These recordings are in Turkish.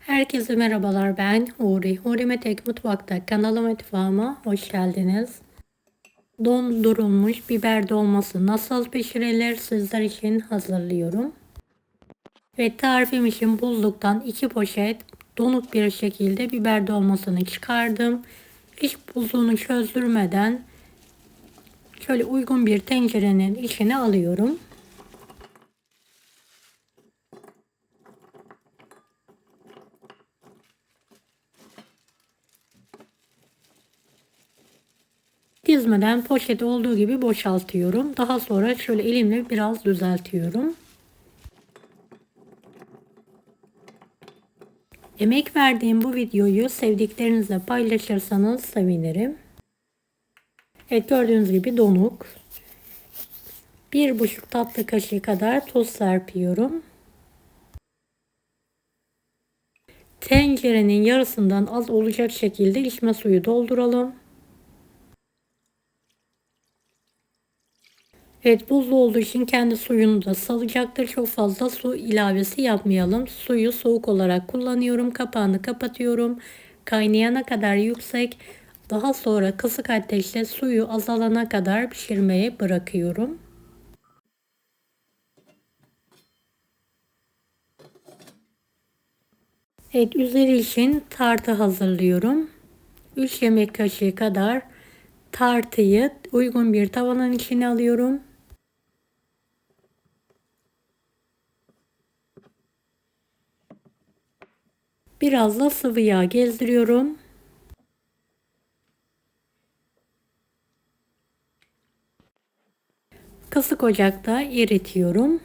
Herkese merhabalar, ben Huri. Huri Metek Mutfak'ta kanalıma mutfağıma hoş geldiniz. Dondurulmuş biber dolması nasıl pişirilir sizler için hazırlıyorum. Ve tarifim için buzluktan 2 poşet donuk bir şekilde biber dolmasını çıkardım. Hiç buzluğunu çözdürmeden şöyle uygun bir tencerenin içine alıyorum. Dizmeden poşet olduğu gibi boşaltıyorum. Daha sonra şöyle elimle biraz düzeltiyorum. Emek verdiğim bu videoyu sevdiklerinizle paylaşırsanız sevinirim. Evet, gördüğünüz gibi donuk. 1,5 tatlı kaşığı kadar tuz serpiyorum. Tencerenin yarısından az olacak şekilde içme suyu dolduralım. Evet, buzlu olduğu için kendi suyunu da salacaktır. Çok fazla su ilavesi yapmayalım. Suyu soğuk olarak kullanıyorum. Kapağını kapatıyorum. Kaynayana kadar yüksek, daha sonra kısık ateşte suyu azalana kadar pişirmeye bırakıyorum. Evet, üzeri için tartı hazırlıyorum. 3 yemek kaşığı kadar tartıyı uygun bir tavanın içine alıyorum. Biraz da sıvı yağ gezdiriyorum. Kısık ocakta eritiyorum.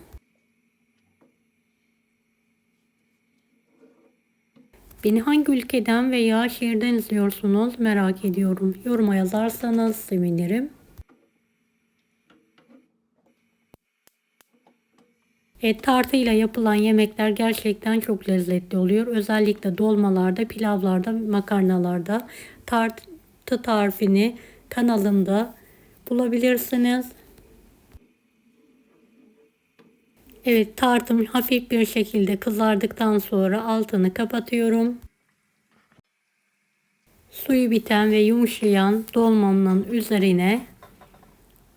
Beni hangi ülkeden veya şehirden izliyorsunuz merak ediyorum. Yoruma yazarsanız sevinirim. Tartıyla yapılan yemekler gerçekten çok lezzetli oluyor. Özellikle dolmalarda, pilavlarda, makarnalarda tartı tarifini kanalımda bulabilirsiniz. Evet, tartım hafif bir şekilde kızardıktan sonra altını kapatıyorum. Suyu biten ve yumuşayan dolmamın üzerine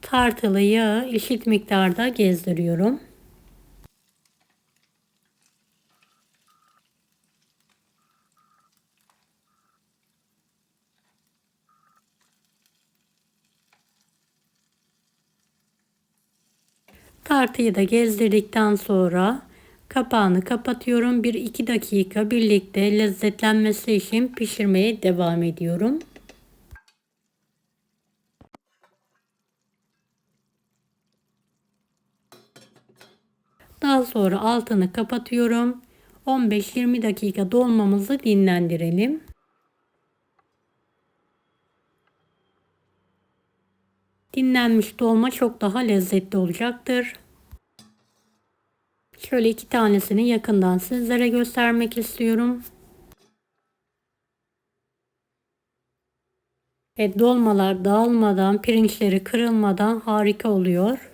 tartılı yağı eşit miktarda gezdiriyorum. Tartıyı da gezdirdikten sonra kapağını kapatıyorum. 1-2 dakika birlikte lezzetlenmesi için pişirmeye devam ediyorum. Daha sonra altını kapatıyorum. 15-20 dakika dolmamızı dinlendirelim. Dinlenmiş dolma çok daha lezzetli olacaktır. Şöyle 2 tanesini yakından sizlere göstermek istiyorum. Dolmalar dağılmadan, pirinçleri kırılmadan harika oluyor.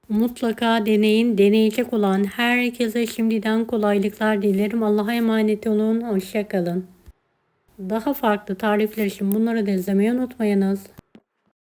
Mutlaka deneyin. Deneyecek olan herkese şimdiden kolaylıklar dilerim. Allah'a emanet olun. Hoşça kalın. Daha farklı tarifler için bunları da izlemeyi unutmayınız.